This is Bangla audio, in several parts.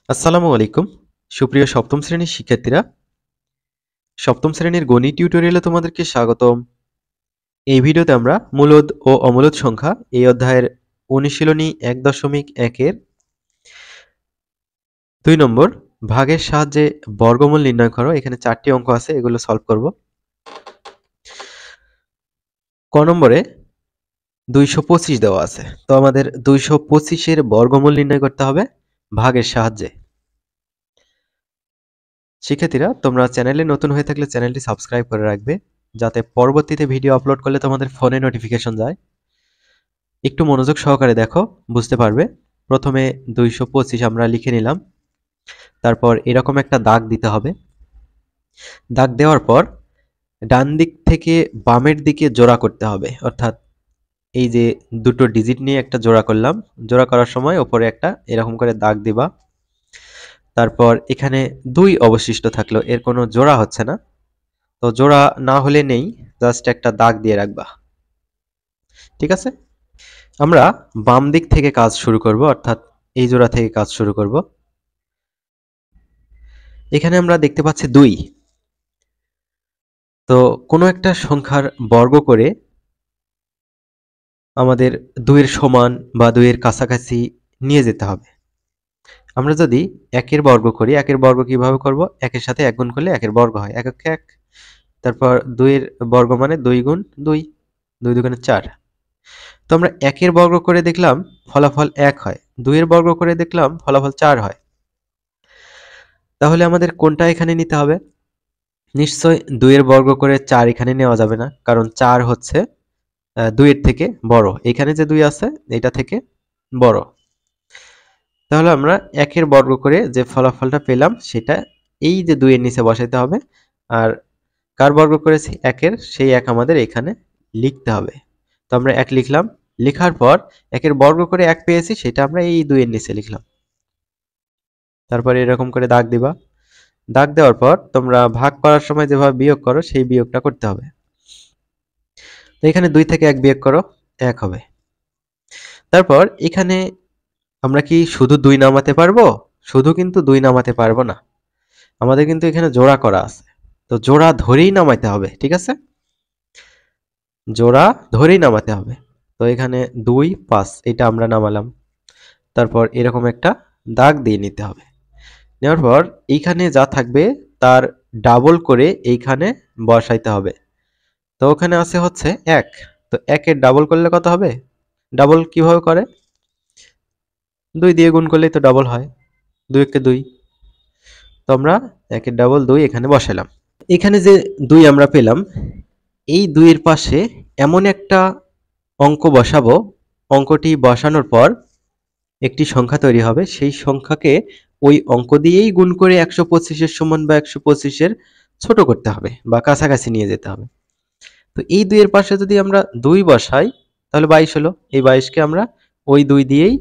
আসসালামু আলাইকুম সুপ্রিয় সপ্তম শ্রেণীর শিক্ষার্থীরা। সপ্তম শ্রেণীর গণিত টিউটোরিয়ালে তোমাদেরকে স্বাগতম। এই ভিডিওতে আমরা মূলদ ও অমূলদ সংখ্যা এই অধ্যায়ের অনুশীলনী 1.1-এর 2 নম্বর ভাগের সাহায্যে বর্গমূল নির্ণয় করো। এখানে 4টি অঙ্ক আছে, এগুলো সলভ করব। ক নম্বরে 225 দেওয়া আছে, তো আমাদের 225-এর বর্গমূল নির্ণয় করতে হবে ভাগের সাহায্যে। শিক্ষার্থীরা, তোমরা চ্যানেলে নতুন হয়ে থাকলে চ্যানেলটি সাবস্ক্রাইব করে রাখবে, যাতে পরবর্তীতে ভিডিও আপলোড করলে তোমাদের ফোনে নোটিফিকেশন যায়। একটু মনোযোগ সহকারে দেখো, বুঝতে পারবে। প্রথমে 225 আমরা লিখে নিলাম, তারপর এরকম একটা দাগ দিতে হবে। দাগ দেওয়ার পর ডান দিক থেকে বামের দিকে জোড়া করতে হবে, অর্থাৎ এই যে দুটো ডিজিট নিয়ে একটা জোড়া করলাম, জোড়া করার সময় ওপরে একটা এরকম করে দাগ দিবা। তারপর এখানে 2 অবশিষ্ট থাকলো, এর কোনো জোড়া হচ্ছে না, তো জোড়া না হলে নেই, জাস্ট একটা দাগ দিয়ে রাখবা। ঠিক আছে, আমরা বাম দিক থেকে কাজ শুরু করব, অর্থাৎ এই জোড়া থেকে কাজ শুরু করব। এখানে আমরা দেখতে পাচ্ছি 2, তো কোনো একটা সংখ্যার বর্গ করে আমাদের 2 এর সমান বা 2 এর কাছাকাছি নিয়ে যেতে হবে। আমরা যদি 1 এর বর্গ করি, 1 এর বর্গ কিভাবে করব? 1 এর সাথে 1 গুণ করলে 1 এর বর্গ হয়, 1 1 1। তারপর 2 এর বর্গ মানে 2 গুণ 2, 2 দুগুণে 4। তো আমরা 1 এর বর্গ করে দেখলাম ফলাফল 1 হয়, 2 এর বর্গ করে দেখলাম ফলাফল 4 হয়। তাহলে আমাদের কোনটা এখানে নিতে হবে? নিশ্চয় 2 এর বর্গ করে 4 এখানে নেওয়া যাবে না, কারণ 4 হচ্ছে 2 এর থেকে বড়। এখানে যে 2 আছে এটা থেকে বড়। তাহলে আমরা 1 এর বর্গ করে যে ফলাফলটা পেলাম সেটা এই যে 2 এর নিচে বসাইতে হবে, আর কার বর্গ করেছি 1 এর, সেই 1 আমাদের এখানে লিখতে হবে। তো আমরা 1 লিখলাম, লেখার পর 1 এর বর্গ করে 1 পেয়েছি, সেটা আমরা এই 2 এর নিচে লিখলাম। তারপর এরকম করে দাগ দিবা। দাগ দেওয়ার পর তোমরা ভাগ করার সময় যেভাবে বিয়োগ করো সেই বিয়োগটা করতে হবে। তো এখানে 2 থেকে 1 বিয়োগ করো, 1 হবে। তারপর এখানে আমরা কি শুধু 2 নামাতে পারবো? শুধু কিন্তু 2 নামাতে পারবো না, আমাদের কিন্তু এখানে জোড়া করা আছে, তো জোড়া ধরেই নামাতে হবে। ঠিক আছে, জোড়া ধরেই নামাতে হবে। তো এখানে 2 5 এটা আমরা নামালাম, তারপর এরকম একটা দাগ দিয়ে নিতে হবে। নেওয়ার পর এইখানে যা থাকবে তার ডাবল করে এইখানে বসাইতে হবে। তো ওখানে আছে হচ্ছে 1, তো 1 এর ডাবল করলে কত হবে? ডাবল কিভাবে করে? 2 দিয়ে গুণ করলেই তো ডাবল হয়, 2 একে 2। তো আমরা 1 এর ডাবল 2 এখানে বসালাম। এখানে যে 2 আমরা পেলাম, এই 2 এর পাশে এমন একটা অঙ্ক বসাবো, অঙ্কটি বসানোর পর একটি সংখ্যা তৈরি হবে, সেই সংখ্যাকে ওই অঙ্ক দিয়েই গুণ করে 125 এর সমান বা 125 এর ছোট করতে হবে বা কাছাকাছি নিয়ে যেতে হবে। তো এই 2 এর পাশে যদি আমরা 2 বসাই তাহলে 22 হলো। এই 22 কে আমরা ওই 2 দিয়েই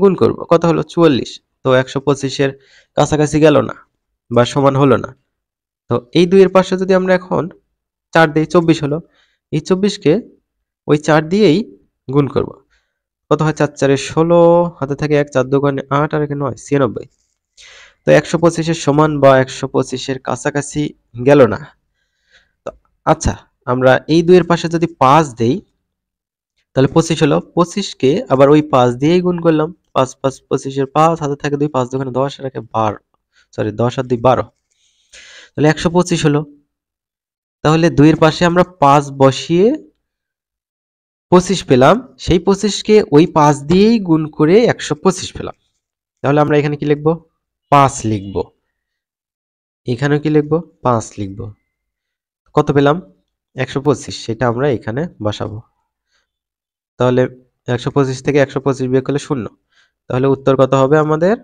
গুণ করব। কত হলো? 44। তো 125 এর কাছাকাছি গেল না বা সমান হলো না। তো এই 2 এর পাশে যদি আমরা এখন 4 দেই, 24 হলো। এই 24 কে ওই 4 দিয়েই গুণ করব। কত হয়? 4 4 16, হাতে থাকে 1, 4 দুগুণে 8 আর 1 9, 96। তো 125 এর সমান বা 125 এর কাছাকাছি গেল না। তো আচ্ছা, আমরা এই 2 এর পাশে যদি 5 দেই তাহলে 25 হলো। 25 কে আবার ওই 5 দিয়েই গুণ করলাম। 5 5 25 এর 5, হাতে থাকে 2, 5 দুগুণে 10 আর 1 12, সরি 10 আর 2 12। তাহলে 125 হলো। তাহলে 2 এর পাশে আমরা 5 বসিয়ে 25 পেলাম, সেই 25 কে ওই 5 দিয়েই গুণ করে 125 পেলাম। তাহলে আমরা এখানে কি লিখব? 5 লিখব। এখানেও কি লিখব? 5 লিখব। কত পেলাম? 125, সেটা আমরা এখানে বসাবো। তাহলে 125 থেকে 125 বিয়োগ করলে 0। তাহলে উত্তর কত হবে আমাদের?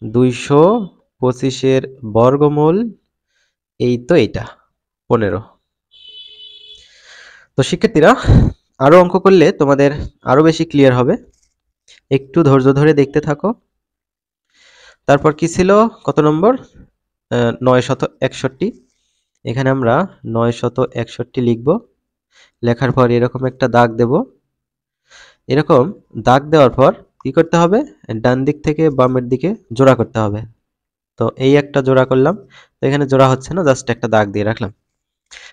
225 এর বর্গমূল, এই তো এটা 15। তো শিক্ষার্থীরা, আরো অঙ্ক করলে তোমাদের আরো বেশি ক্লিয়ার হবে, একটু ধৈর্য ধরে দেখতে থাকো। তারপর কি ছিল? কত নম্বর? 961। এখানে আমরা 961 লিখব। লেখার পর এরকম একটা দাগ দেব। এরকম দাগ দেওয়ার পর কি করতে হবে, ডান দিক থেকে বামের দিকে জোড়া করতে হবে। তো এই একটা জোড়া করলাম, তো এখানে জোড়া হচ্ছে না, জাস্ট একটা দাগ দিয়ে রাখলাম।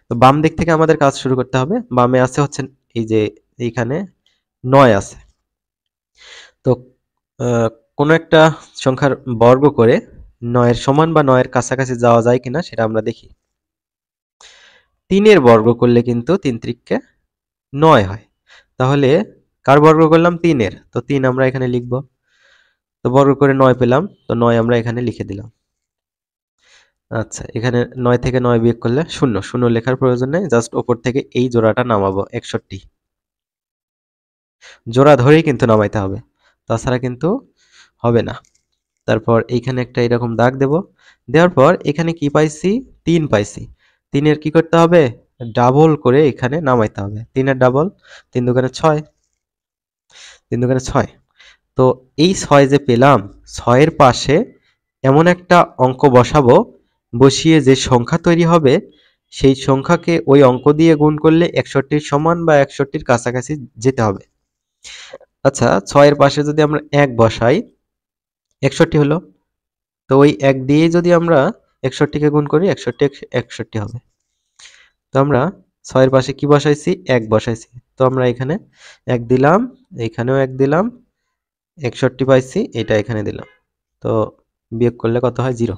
তো বাম দিক থেকে আমাদের কাজ শুরু করতে হবে। বামে আছে হচ্ছে এই যে এইখানে 9 আছে। তো কোনো একটা সংখ্যার বর্গ করে 9 এর সমান বা 9 এর কাছাকাছি যাওয়া যায় কিনা সেটা আমরা দেখি। 3 এর বর্গ করলে কিন্তু 3 ত্রিকে 9 হয়। তাহলে কার বর্গ করলাম, 3 এর, তো 3 আমরা এখানে লিখব। তো বর্গ করে 9 পেলাম, তো 9 আমরা এখানে লিখে দিলাম। আচ্ছা, এখানে 9 থেকে 9 বিয়োগ করলে 0, 0 লেখার প্রয়োজন নেই, জাস্ট উপর থেকে এই জোড়াটা নামাবো 61। জোড়া ধরেই কিন্তু নামাইতে হবে, তাছাড়া কিন্তু হবে না। তারপর এইখানে একটা এরকম দাগ দেব, দেওয়ার পর এখানে কি পাইছি, 3 পাইছি। 3 এর কি করতে হবে, ডাবল করে এখানে নামাইতে হবে। 3 এর ডাবল, 3 দুগুণে 6, 3 দুগুণে 6। তো এই 6 যে পেলাম, 6 এর পাশে এমন একটা অঙ্ক বসাবো, বসিয়ে যে সংখ্যা তৈরি হবে সেই সংখ্যাকে ওই অঙ্ক দিয়ে গুণ করলে 61 সমান বা 61 কাছাকাছি যেতে হবে। আচ্ছা, 6 এর পাশে যদি আমরা 1 বসাই, 61 হলো। তো ওই 1 দিয়ে যদি আমরা 61 কে গুণ করি, 61 61 হবে। তো আমরা 6 এর পাশে কি বসাইছি, 1 বসাইছি। তো আমরা এখানে 1 দিলাম, এখানেও 1 দিলাম, 61 পাইছি, এটা এখানে দিলাম। তো বিয়োগ করলে কত হয়, 0।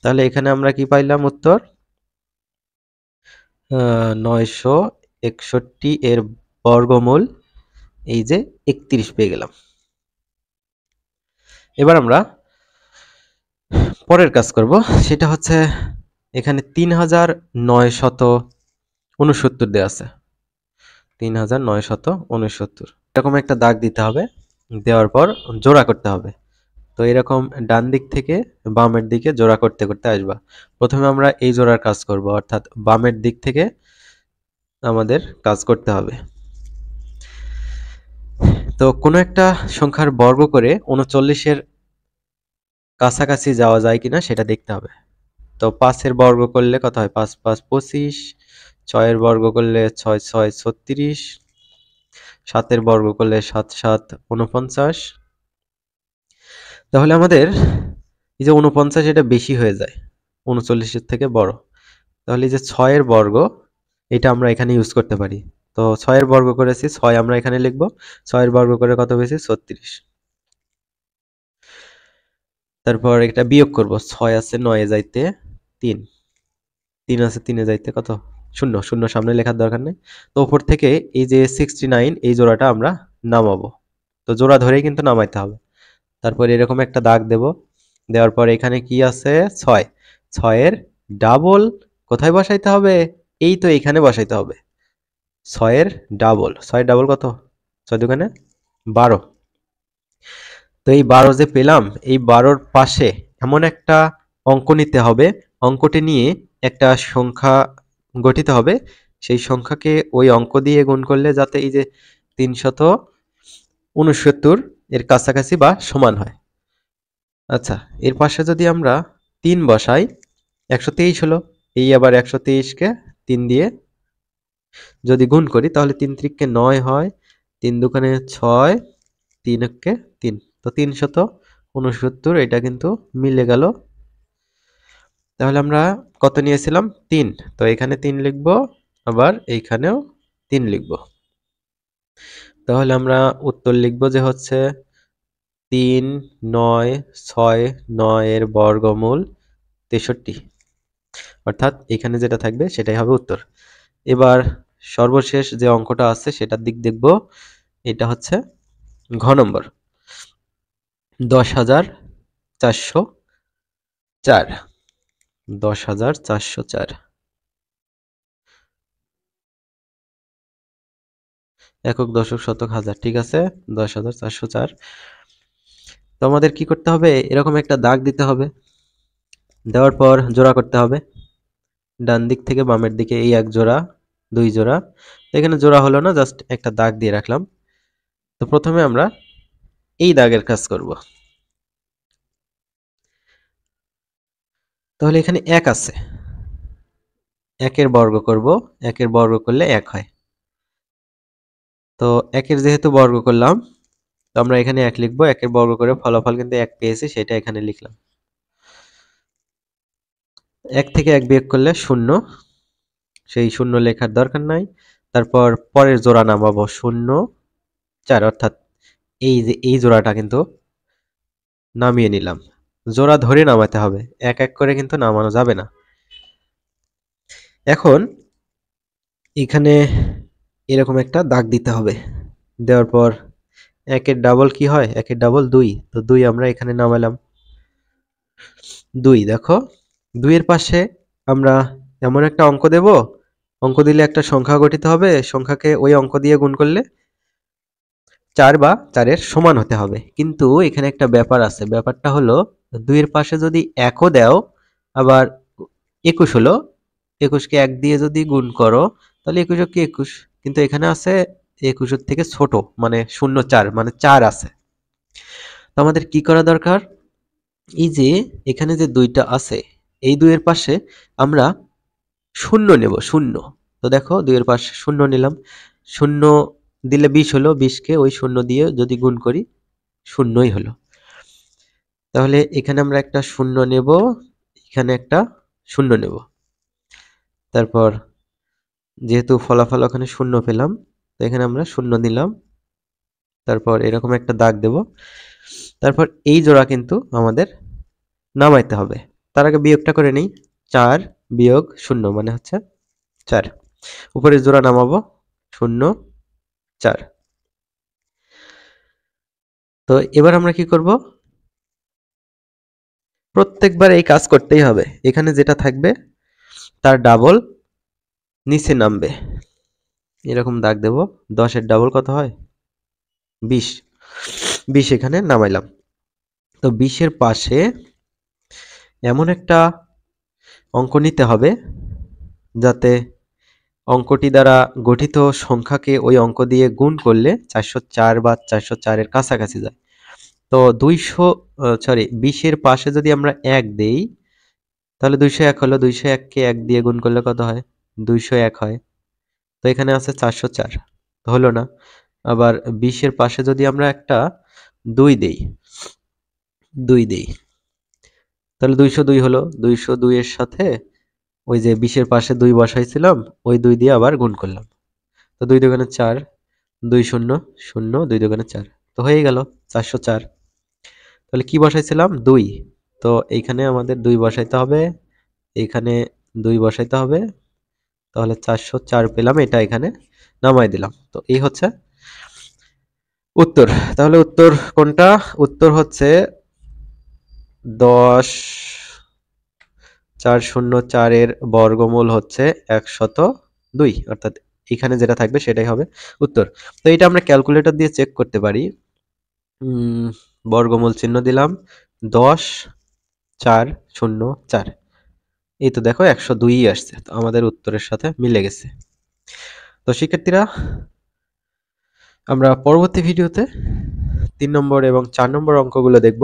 তাহলে এখানে আমরা কি পাইলাম উত্তর, 961 এর বর্গমূল এই যে 31 পেয়ে গেলাম। এবার আমরা পরের কাজ করব, সেটা হচ্ছে এখানে 3969 দেওয়া আছে, 3969 এরকম একটা দাগ দিতে হবে, দেওয়ার পর জোড়া করতে হবে। তো এরকম ডান দিক থেকে বামের দিকে জোড়া করতে করতে আসবা। প্রথমে আমরা এই জোড়ার কাজ করব, অর্থাৎ বামের দিক থেকে আমাদের কাজ করতে হবে। তো কোনো একটা সংখ্যার বর্গ করে 39 এর কাছাকাছি যাওয়া যায় কিনা সেটা দেখতে হবে। তো 5 এর বর্গ করলে কত হয়, 5 5 25, 6 এর বর্গ করলে 6 6 36, 7 এর বর্গ করলে 7 7 49। তাহলে আমাদের এই যে 49 এটা বেশি হয়ে যায়, 39 এর থেকে বড়। তাহলে এই যে 6 এর বর্গ, এটা আমরা এখানে ইউজ করতে পারি। তো 6 এর বর্গ করেছি, 6 আমরা এখানে লিখব। 6 এর বর্গ করে কত পেয়েছি, 36। তারপর এটা বিয়োগ করব, 6 আছে 9 এ যাইতে 3, 3 আছে 3 এ যাইতে কত, 0, 0 সামনে লেখার দরকার নেই। তো উপর থেকে এই যে 69 এই জোড়াটা আমরা নামাবো। তো জোড়া ধরেই কিন্তু নামাইতে হবে। তারপর এরকম একটা দাগ দেব, দেওয়ার পর এখানে কি আছে, 6, 6 এর ডাবল কোথায় বসাইতে হবে, এই তো এখানে বসাইতে হবে। 6 এর ডাবল, 6 এর ডাবল কত, 6 দুগুণে 12। তো এই 12 যে পেলাম, এই 12র পাশে এমন একটা অঙ্ক নিতে হবে, অঙ্কটি নিয়ে একটা সংখ্যা গঠিত হবে, সেই সংখ্যাকে ওই অঙ্ক দিয়ে গুণ করলে যাতে এই যে 369 এর কাছাকাছি বা সমান হয়। আচ্ছা, এর পাশে যদি আমরা 3 বসাই, 123 হলো। এই আবার 123 কে 3 দিয়ে যদি গুণ করি তাহলে 3 ত্রিকে 9 হয়, 3 দুগুণে 6, 3 একে 3। তো 369 এটা কিন্তু মিলে গেল। তাহলে আমরা কত নিয়েছিলাম, 3। তো এখানে 3 লিখব, আবার এইখানেও 3 লিখব। তাহলে আমরা উত্তর লিখব যে হচ্ছে 3 9 6 9 এর বর্গমূল 63, অর্থাৎ এখানে যেটা থাকবে সেটাই হবে উত্তর। এবার সর্বশেষ যে অঙ্কটা আছে সেটার দিক দেখব, এটা হচ্ছে ঘ নম্বর, 10,404, 10,404 একক দশক শতক হাজার, ঠিক আছে, 10,404। তো আমাদের কি করতে হবে, এরকম একটা দাগ দিতে হবে, দেওয়ার পর জোড়া করতে হবে। ডান দিক থেকে বামের দিকে এই এক জোড়া, 2 জোড়া। এখানে জোড়া হলো না, জাস্ট একটা দাগ দিয়ে রাখলাম। তো প্রথমে আমরা এই দাগের কাজ করব। তাহলে এখানে 1 আছে, 1 এর বর্গ করব, 1 এর বর্গ করলে 1 হয়। তো 1 এর যেহেতু বর্গ করলাম, তো আমরা এখানে 1 লিখবো, 1 বর্গ করে ফলাফল কিন্তু 1 পেয়েছি, সেটা এখানে লিখলাম। 1 থেকে 1 বিয়োগ করলে 0, সেই 0 লেখার দরকার নাই। তারপর পরের জোড়া নামাবো 0 4, অর্থাৎ এই যে এই জোড়াটা কিন্তু নামিয়ে নিলাম। জোড়া ধরে নামাতে হবে, এক এক করে কিন্তু নামানো যাবে না। এখন এখানে এরকম একটা দাগ দিতে হবে। দেওয়ার পর 1 ডাবল কি হয়? 1 ডাবল 2, তো 2 আমরা এখানে নামালাম। 2 দেখো, 2 এর পাশে আমরা এমন একটা অঙ্ক দেব, অঙ্ক দিলে একটা সংখ্যা গঠিত হবে, সংখ্যাকে ওই অঙ্ক দিয়ে গুণ করলে 4 বা 4 এর সমান হতে হবে। কিন্তু এখানে একটা ব্যাপার আছে, ব্যাপারটা হলো 2 এর পাশে যদি 1 ও দাও, আবার 21 হলো, 21 কে 1 দিয়ে যদি গুণ করো তাহলে 21 কি 21, কিন্তু এখানে আছে 21 এর থেকে ছোট, মানে 0 4, মানে 4 আছে। তো আমাদের কি করা দরকার? এই যে এখানে যে 2টা আছে, এই 2 এর পাশে আমরা 0 নেব, 0। তো দেখো 2 এর পাশে 0 নিলাম, 0 দিলে 20 হলো, 20 কে ওই 0 দিয়ে যদি গুণ করি 0ই হলো। তাহলে এখানে আমরা একটা 0 নেব, এখানে একটা 0 নেব। তারপর যেহেতু ফলাফল ওখানে 0 পেলাম, তো এখানে আমরা 0 দিলাম। তারপর এরকম একটা দাগ দেব। তারপর এই জোড়া কিন্তু আমাদের নামাইতে হবে। তার আগে বিয়োগটা করে নেই। 4 বিয়োগ 0 মানে হচ্ছে 4। উপরের জোড়া নামাবো 0 4। তো এবার আমরা কি করব? প্রত্যেকবার এই কাজ করতেই হবে। এখানে যেটা থাকবে তার ডাবল নিচে নামবে। এরকম দাগ দেব। 10 এর ডাবল কত হয়? 20। 20 এখানে নামাইলাম। তো 20 এর পাশে এমন একটা অঙ্ক নিতে হবে যাতে অঙ্কটি দ্বারা গঠিত সংখ্যাকে ওই অঙ্ক দিয়ে গুণ করলে 404 বা 404 এর কাছাকাছি যায়। তো 20 এর পাশে যদি আমরা 1 দেই তাহলে 201 হলো, 201 কে 1 দিয়ে গুণ করলে কত হয়? 201 হয়। তো এখানে আছে 404, তো হলো না। আবার 20 এর পাশে যদি আমরা একটা 2 দেই, 2 দেই, তাহলে 202 হলো, 202 এর সাথে ওই যে 20 এর পাশে 2 বসাইছিলাম, ওই 2 দিয়ে আবার গুণ করলাম। তো 2 দুগুণে 4, 2 0 0, 2 দুগুণে 4, তো হয়ে গেল 404। তাহলে কি বসাইছিলাম? 2। তো এইখানে আমাদের 2 বসাইতে হবে, এইখানে 2 বসাইতে হবে, তাহলে 404 পেলাম, এটা এখানে নামাই দিলাম। তো এই হচ্ছে উত্তর। তাহলে উত্তর কোনটা? উত্তর হচ্ছে 10 404 এর বর্গমূল হচ্ছে 102, অর্থাৎ এখানে যেটা থাকবে সেটাই হবে উত্তর। তো এটা আমরা ক্যালকুলেটর দিয়ে চেক করতে পারি। বর্গমূল চিহ্ন দিলাম, 10 404, এই তো দেখো 102ই আসছে, তো আমাদের উত্তরের সাথে মিলে গেছে। তো শিক্ষার্থীরা, আমরা পরবর্তী ভিডিওতে 3 নম্বর এবং 4 নম্বর অঙ্কগুলো দেখব।